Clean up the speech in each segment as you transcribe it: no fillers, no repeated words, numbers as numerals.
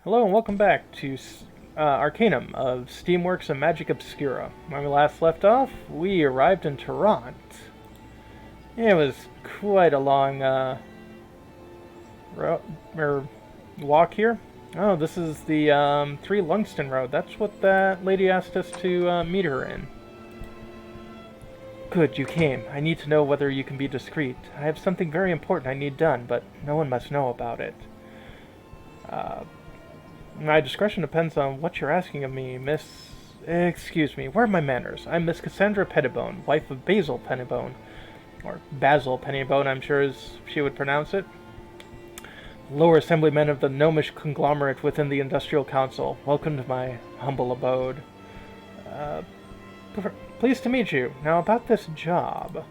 Hello and welcome back to Arcanum of Steamworks and Magic Obscura. When we last left off, we arrived in Toronto. It was quite a long walk here. Oh, this is the 3 Lungston Road. That's what that lady asked us to meet her in. Good, you came. I need to know whether you can be discreet. I have something very important I need done, but no one must know about it. My discretion depends on what you're asking of me, Miss... Excuse me, where are my manners? I'm Miss Cassandra Pettibone, wife of Basil Pettibone. Or Basil Pettibone, I'm sure as she would pronounce it. Lower assemblyman of the gnomish conglomerate within the Industrial Council. Welcome to my humble abode. Pleased to meet you. Now about this job.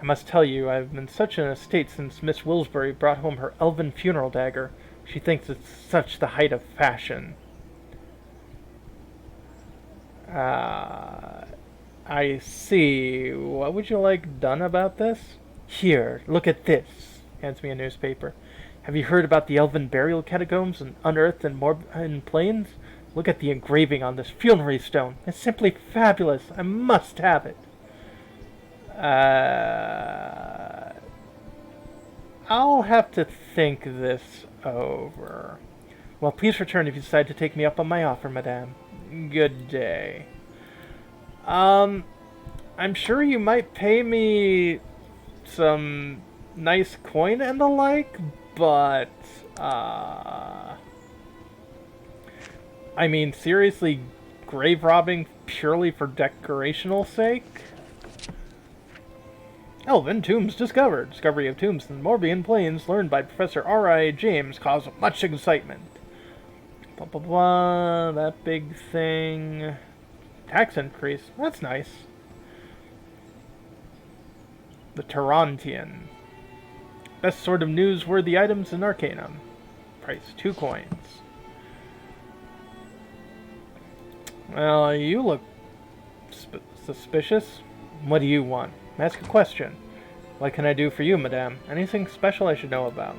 I must tell you, I've been such in a state since Miss Wilsbury brought home her elven funeral dagger. She thinks it's such the height of fashion. I see. What would you like done about this? Here, look at this. Hands me a newspaper. Have you heard about the elven burial catacombs unearthed in Plains? Look at the engraving on this funerary stone. It's simply fabulous. I must have it. I'll have to think this over. Well, please return if you decide to take me up on my offer, madame. Good day. I'm sure you might pay me some nice coin and the like, but, I mean, seriously, grave robbing purely for decorational sake? Elven tombs discovered. Discovery of tombs in the Morbihan Plains learned by Professor R.I. James caused much excitement. Blah, blah, blah. That big thing. Tax increase. That's nice. The Torontian. Best sort of newsworthy items in Arcanum. Price 2 coins. Well, you look suspicious. What do you want? Ask a question. What can I do for you, madame? Anything special I should know about?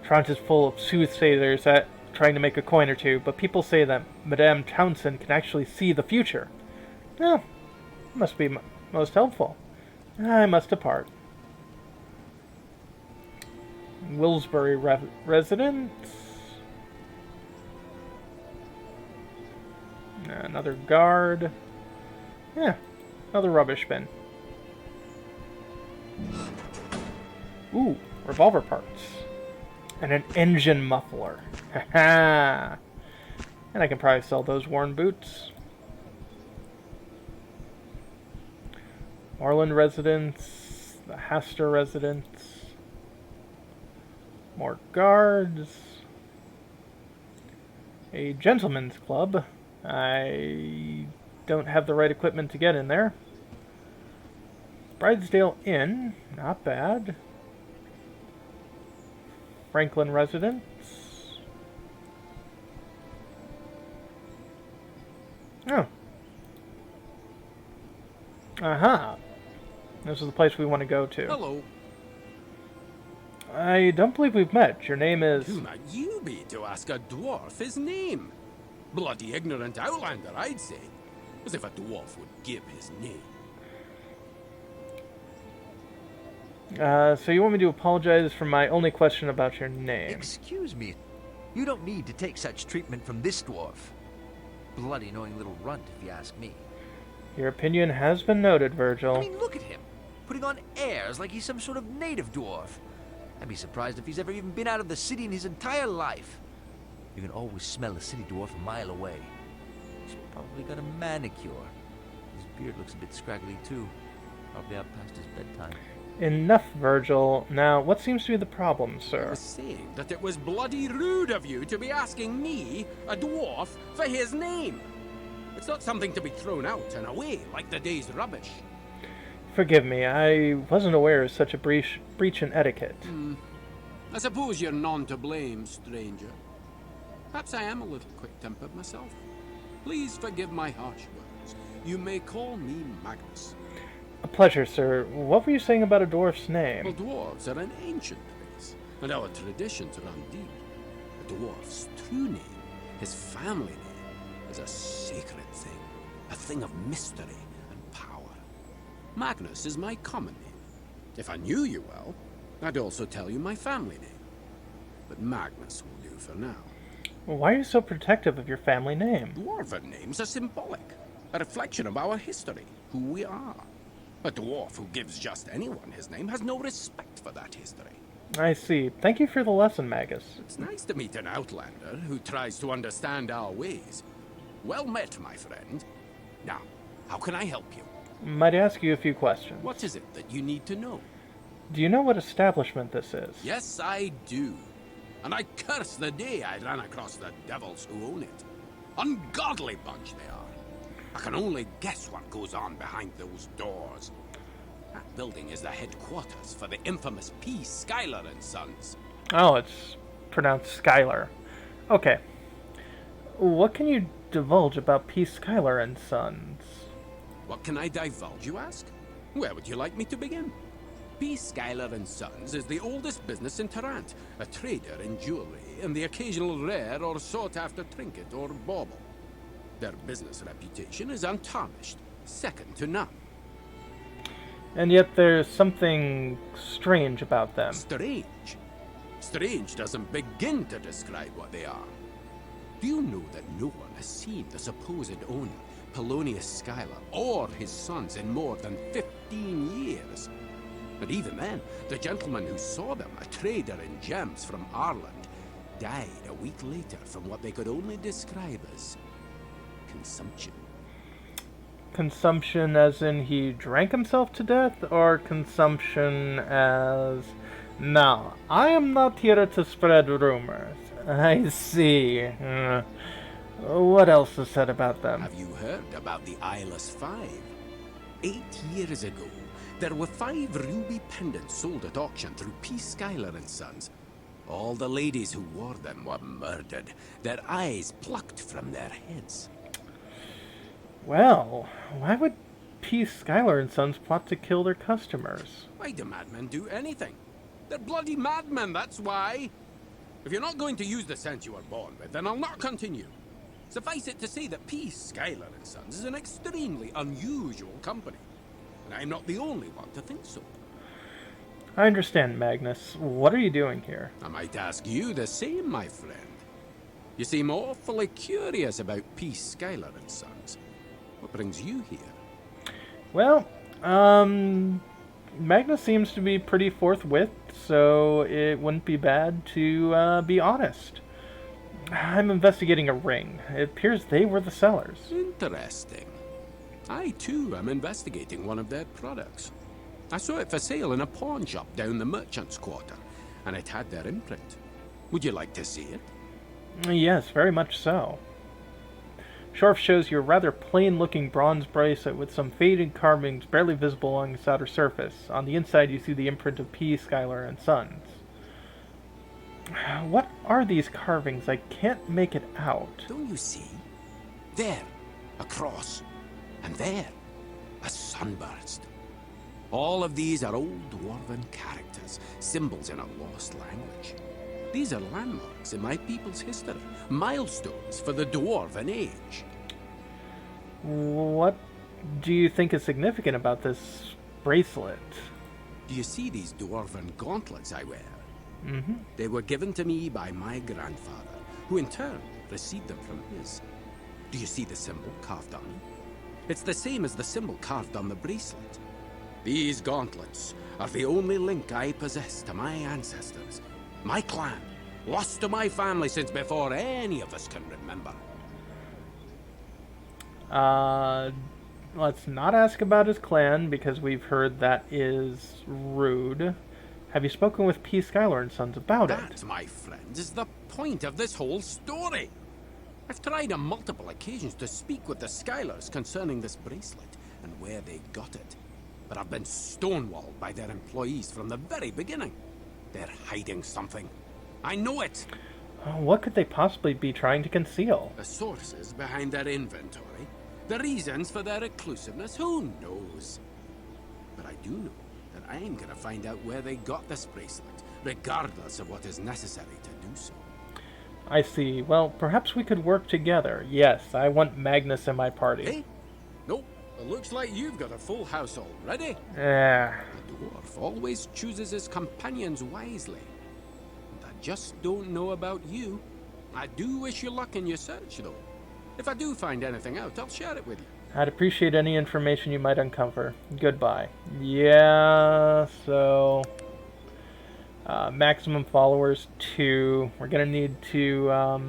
Toronto is full of soothsayers that trying to make a coin or two, but people say that Madame Townsend can actually see the future. Oh, must be most helpful. I must depart. Wilsbury residence. Another guard. Yeah, another rubbish bin. Ooh, revolver parts. And an engine muffler. Haha. And I can probably sell those worn boots. Moreland residence. The Haster residence. More guards. A gentleman's club. I don't have the right equipment to get in there. Bridesdale Inn, not bad. Franklin residence. Oh. Aha. This is the place we want to go to. Hello. I don't believe we've met. Your name is... Who might you be to ask a dwarf his name? Bloody ignorant outlander, I'd say. As if a dwarf would give his name. So you want me to apologize for my only question about your name? Excuse me. You don't need to take such treatment from this dwarf. Bloody annoying little runt, if you ask me. Your opinion has been noted, Virgil. I mean, look at him. Putting on airs like he's some sort of native dwarf. I'd be surprised if he's ever even been out of the city in his entire life. You can always smell a city dwarf a mile away. He's probably got a manicure. His beard looks a bit scraggly, too. Probably out past his bedtime. Enough, Virgil. Now, what seems to be the problem, sir? I was saying that it was bloody rude of you to be asking me, a dwarf, for his name. It's not something to be thrown out and away like the day's rubbish. Forgive me, I wasn't aware of such a breach in etiquette. I suppose you're none to blame, stranger. Perhaps I am a little quick-tempered myself. Please forgive my harsh words. You may call me Magnus. A pleasure, sir. What were you saying about a dwarf's name? Well, dwarves are an ancient race, and our traditions run deep. A dwarf's true name His family name is a sacred thing, a thing of mystery and power. Magnus is my common name. If I knew you well, I'd also tell you my family name. But Magnus will do for now. Well, why are you so protective of your family name? Dwarven names are symbolic, a reflection of our history, who we are. A dwarf who gives just anyone his name has no respect for that history. I see. Thank you for the lesson, Magus. It's nice to meet an outlander who tries to understand our ways. Well met, my friend. Now, how can I help you? Might I ask you a few questions? What is it that you need to know? Do you know what establishment this is? Yes, I do. And I curse the day I ran across the devils who own it. Ungodly bunch they are. I can only guess what goes on behind those doors. That building is the headquarters for the infamous P. Schuyler and Sons. Oh, it's pronounced Schuyler. Okay. What can you divulge about P. Schuyler and Sons? What can I divulge, you ask? Where would you like me to begin? P. Schuyler and Sons is the oldest business in Tarrant, a trader in jewelry and the occasional rare or sought-after trinket or bauble. Their business reputation is untarnished, second to none. And yet there's something strange about them. Strange? Strange doesn't begin to describe what they are. Do you know that no one has seen the supposed owner, Polonius Schuyler, or his sons in more than 15 years? But even then, the gentleman who saw them, a trader in gems from Ireland, died a week later from what they could only describe as consumption. Consumption as in he drank himself to death, or consumption as... Now, I am not here to spread rumors. I see. What else is said about them? Have you heard about the Eyeless Five? 8 years ago, there were 5 ruby pendants sold at auction through P. Schuyler and Sons. All the ladies who wore them were murdered, their eyes plucked from their heads. Well, why would P. Schuyler and Sons plot to kill their customers? Why do madmen do anything? They're bloody madmen, that's why. If you're not going to use the sense you were born with, then I'll not continue. Suffice it to say that P. Schuyler and Sons is an extremely unusual company. And I'm not the only one to think so. I understand, Magnus. What are you doing here? I might ask you the same, my friend. You seem awfully curious about P. Schuyler and Sons. What brings you here? Well, Magnus seems to be pretty forthwith, so it wouldn't be bad to be honest. I'm investigating a ring. It appears they were the sellers. Interesting. I, too, am investigating one of their products. I saw it for sale in a pawn shop down the merchant's quarter, and it had their imprint. Would you like to see it? Yes, very much so. Shorf shows you a rather plain-looking bronze bracelet with some faded carvings barely visible along its outer surface. On the inside, you see the imprint of P. Schuyler and Sons. What are these carvings? I can't make it out. Don't you see? There, a cross. And there, a sunburst. All of these are old dwarven characters, symbols in a lost language. These are landmarks in my people's history, milestones for the dwarven age. What do you think is significant about this bracelet? Do you see these dwarven gauntlets I wear? Mm-hmm. They were given to me by my grandfather, who in turn received them from his. Do you see the symbol carved on it? It's the same as the symbol carved on the bracelet. These gauntlets are the only link I possess to my ancestors, my clan, lost to my family since before any of us can remember. Let's not ask about his clan, because we've heard that is rude. Have you spoken with P. Schuyler and Sons about it? That, my friends, is the point of this whole story. I've tried on multiple occasions to speak with the Schuylers concerning this bracelet and where they got it. But I've been stonewalled by their employees from the very beginning. They're hiding something. I know it. What could they possibly be trying to conceal? The sources behind their inventory, the reasons for their exclusiveness, who knows? But I do know that I'm gonna find out where they got this bracelet, regardless of what is necessary to do so. I see. Well, perhaps we could work together. Yes, I want Magnus in my party. Eh? Nope. It looks like you've got a full house already. Yeah. A dwarf always chooses his companions wisely. And I just don't know about you. I do wish you luck in your search, though. If I do find anything out, I'll share it with you. I'd appreciate any information you might uncover. Goodbye. Yeah, so... maximum followers 2. We're gonna need to, I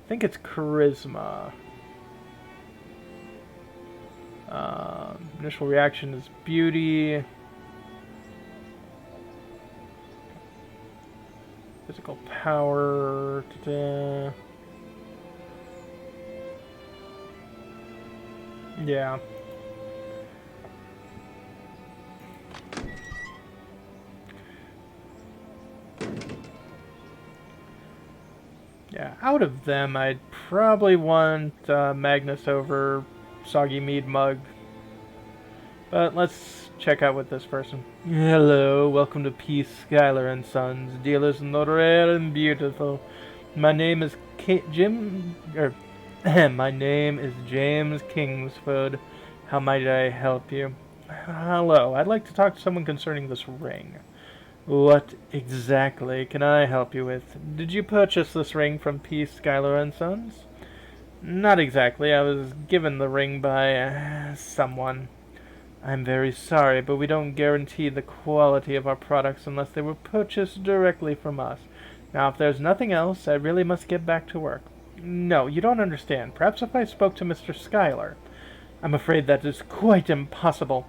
think it's charisma. Initial reaction is beauty. Physical power. Ta-da. Yeah. Yeah, out of them, I'd probably want Magnus over Soggy Mead Mug. But let's check out with this person. Hello, welcome to Peace, Skylar and Sons, dealers in the rare and beautiful. My name is my name is James Kingsford. How might I help you? Hello, I'd like to talk to someone concerning this ring. What exactly can I help you with? Did you purchase this ring from Peace, Skylar and Sons? Not exactly. I was given the ring by someone. I'm very sorry, but we don't guarantee the quality of our products unless they were purchased directly from us. Now, if there's nothing else, I really must get back to work. No, you don't understand. Perhaps if I spoke to Mr. Schuyler. I'm afraid that is quite impossible.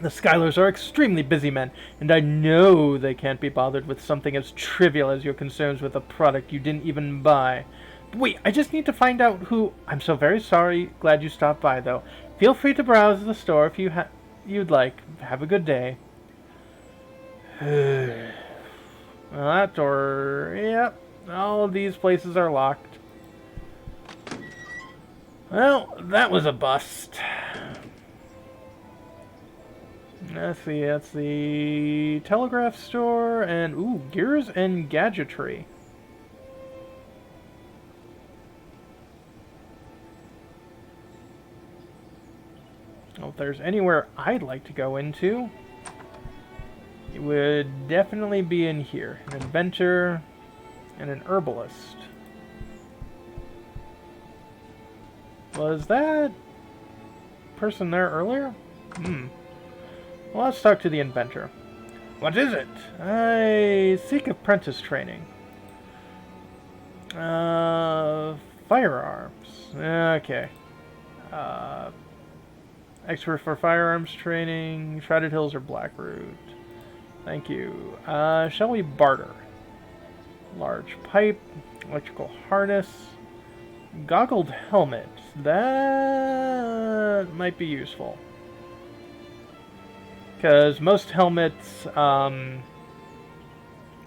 The Schylers are extremely busy men, and I know they can't be bothered with something as trivial as your concerns with a product you didn't even buy. Wait, I just need to find out who... I'm so very sorry. Glad you stopped by, though. Feel free to browse the store if you'd like. Have a good day. Well, that door... Yep. All of these places are locked. Well, that was a bust. Let's see, that's the telegraph store and, ooh, gears and gadgetry. Well, if there's anywhere I'd like to go into, it would definitely be in here. An inventor and an herbalist. Was that person there earlier? Well, let's talk to the inventor. What is it? I seek apprentice training. Firearms. Okay. Expert for firearms training. Shrouded Hills or Blackroot. Thank you. Shall we barter? Large pipe. Electrical harness. Goggled helmet. That might be useful. Because most helmets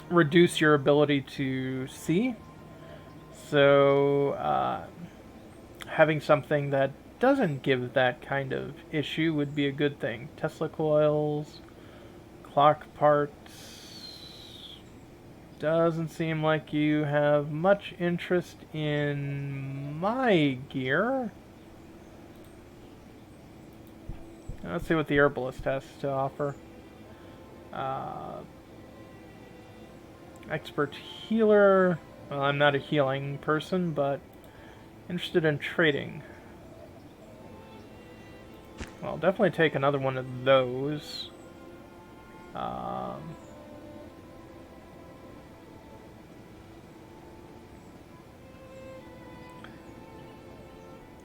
reduce your ability to see. So having something that doesn't give that kind of issue would be a good thing. Tesla coils, clock parts. Doesn't seem like you have much interest in my gear. Let's see what the herbalist has to offer. Expert healer. Well, I'm not a healing person, but interested in trading. Well, I'll definitely take another one of those.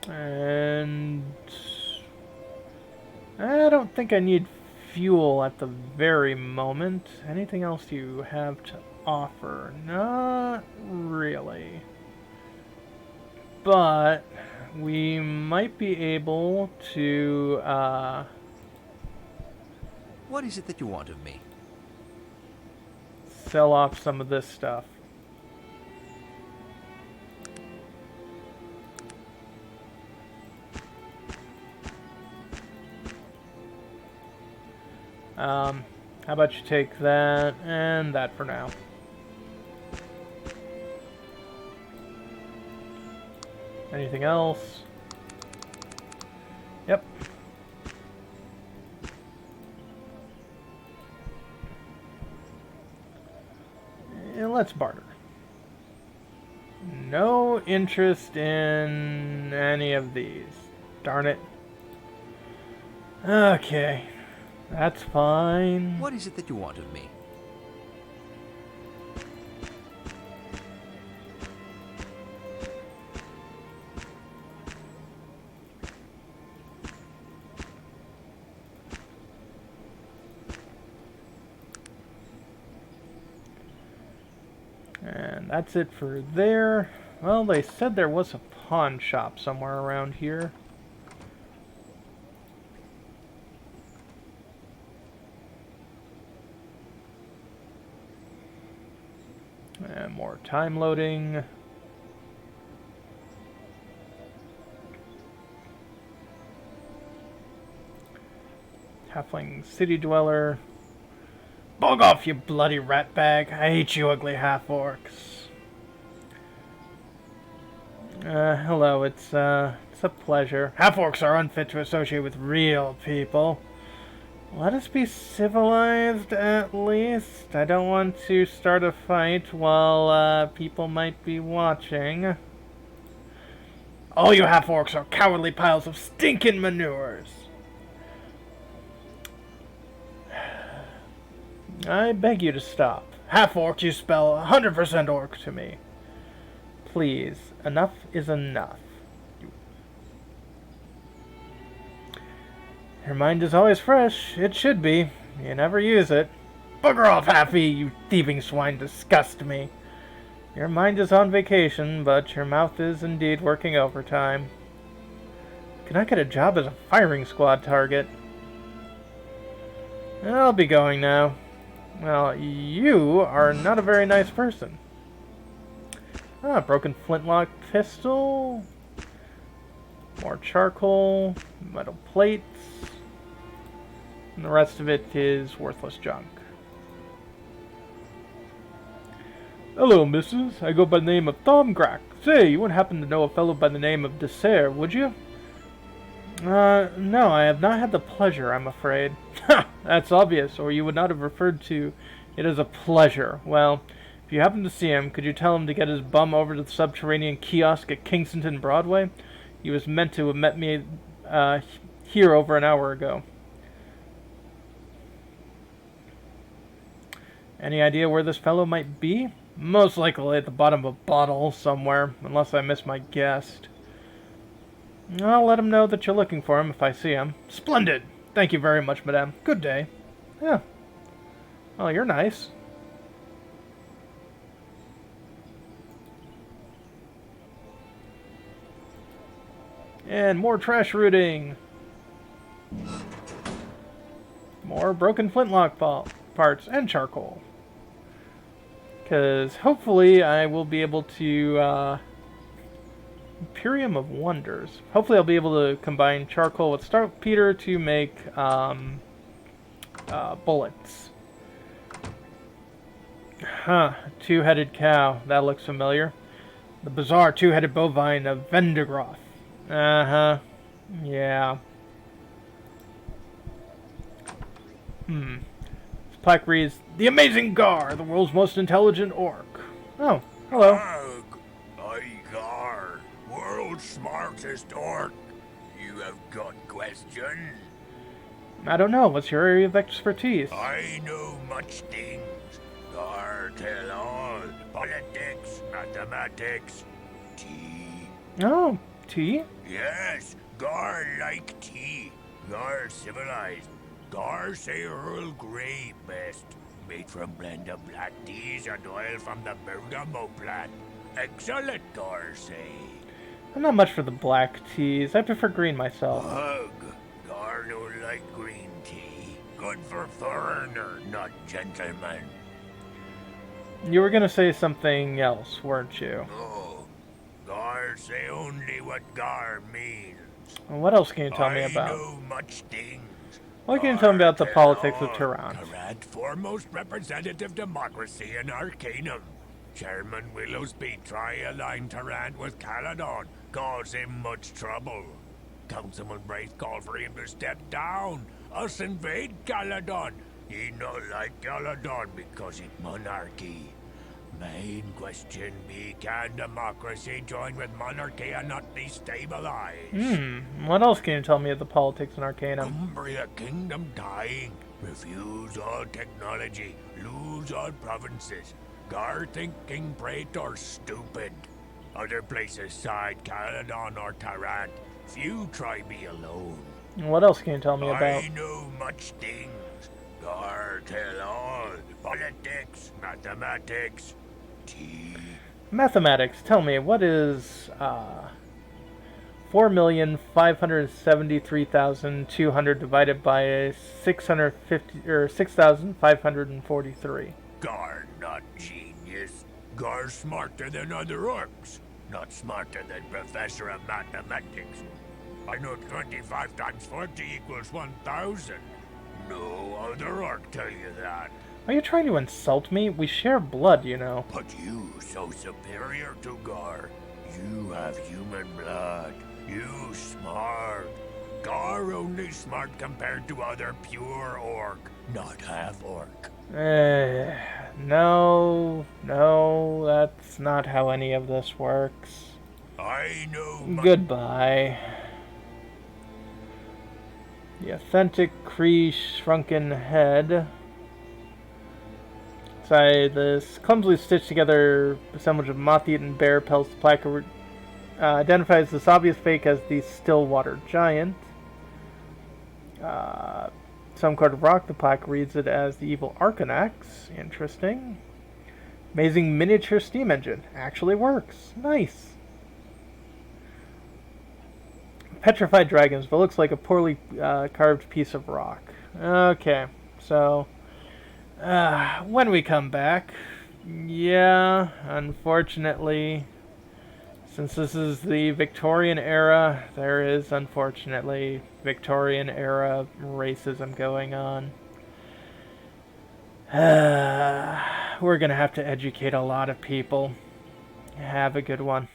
And I don't think I need fuel at the very moment. Anything else you have to offer? Not really. But we might be able to, What is it that you want of me? sell off some of this stuff. How about you take that and that for now? Anything else? Yep. And let's barter. No interest in any of these. Darn it. Okay. That's fine. What is it that you want of me? And that's it for there. Well, they said there was a pawn shop somewhere around here. And more time loading. Halfling city dweller. Bog off, you bloody ratbag. I hate you ugly half-orcs. Hello, it's a pleasure. Half-orcs are unfit to associate with real people. Let us be civilized, at least. I don't want to start a fight while, people might be watching. All you half-orcs are cowardly piles of stinking manures. I beg you to stop. Half-orc, you spell 100% orc to me. Please, enough is enough. Your mind is always fresh. It should be. You never use it. Bugger off, Halfie, you thieving swine disgust me. Your mind is on vacation, but your mouth is indeed working overtime. Can I get a job as a firing squad target? I'll be going now. Well, you are not a very nice person. Ah, broken flintlock pistol. More charcoal. Metal plates. And the rest of it is worthless junk. Hello, missus. I go by the name of Tom Grack. Say, you wouldn't happen to know a fellow by the name of Dessert, would you? No, I have not had the pleasure, I'm afraid. Ha! That's obvious, or you would not have referred to it as a pleasure. Well, if you happen to see him, could you tell him to get his bum over to the subterranean kiosk at Kingston Broadway? He was meant to have met me, here over an hour ago. Any idea where this fellow might be? Most likely at the bottom of a bottle somewhere, unless I miss my guest. I'll let him know that you're looking for him if I see him. Splendid! Thank you very much, madame. Good day. Yeah. Oh, you're nice. And more trash rooting. More broken flintlock parts and charcoal. Because hopefully I will be able to... Imperium of Wonders. Hopefully I'll be able to combine charcoal with saltpeter to make bullets. Huh. Two-headed cow. That looks familiar. The bizarre two-headed bovine of Vendigroth. Uh-huh. Yeah. This plaque reads, The Amazing Gar, the world's most intelligent orc. Oh, hello. Gar, world's smartest orc. You have got questions? I don't know. What's your area of expertise? I know much things. Gar tell all. Politics, mathematics, tea. Oh, tea? Yes, Gar like tea. Gar civilized. Gar say Earl Grey best. Made from blend of black teas and oil from the bergamot plant. Excellent, Gar say. I'm not much for the black teas. I prefer green myself. Ugh, Gar no like green tea. Good for foreigner, not gentleman. You were gonna say something else, weren't you? Oh, Gar say only what Gar means. Well, what else can you tell me about? I know much things. What can you tell me about the politics of Tehran? Tehran, foremost representative democracy in Arcanum. Chairman Willowsby try align Tarrant with Caledon, cause him much trouble. Councilman Braith called for him to step down. Us invade Caledon. He not like Caledon because it monarchy. Main question be, can democracy join with monarchy and not destabilize? What else can you tell me of the politics in Arcanum? Umbria Kingdom dying. Refuse all technology. Lose all provinces. Gar think King Praetor stupid. Other places side Caledon or Tarrant. Few try be alone. What else can you tell me about? I know much things. Gar tell all. Politics, mathematics, tea. Mathematics. Tell me, what is 4,573,200 divided by 650 or 6,543? Gar not genius. Gar smarter than other orcs. Not smarter than Professor of Mathematics. I know 25 times 40 equals 1,000. No other orc tell you that. Are you trying to insult me? We share blood, you know. But you so superior to Gar. You have human blood. You smart. Gar only smart compared to other pure orc, not half orc. No, that's not how any of this works. I know. Goodbye. The authentic Kree shrunken head. Inside this clumsily stitched together assemblage of moth-eaten bear pelts, the plaque identifies this obvious fake as the Stillwater Giant. Some court of rock, the plaque reads it as the evil Arcanum. Interesting. Amazing miniature steam engine. Actually works. Nice. Petrified dragons, but looks like a poorly carved piece of rock. Okay, so when we come back, yeah, unfortunately, since this is the Victorian era, there is unfortunately Victorian era racism going on. We're gonna have to educate a lot of people. Have a good one.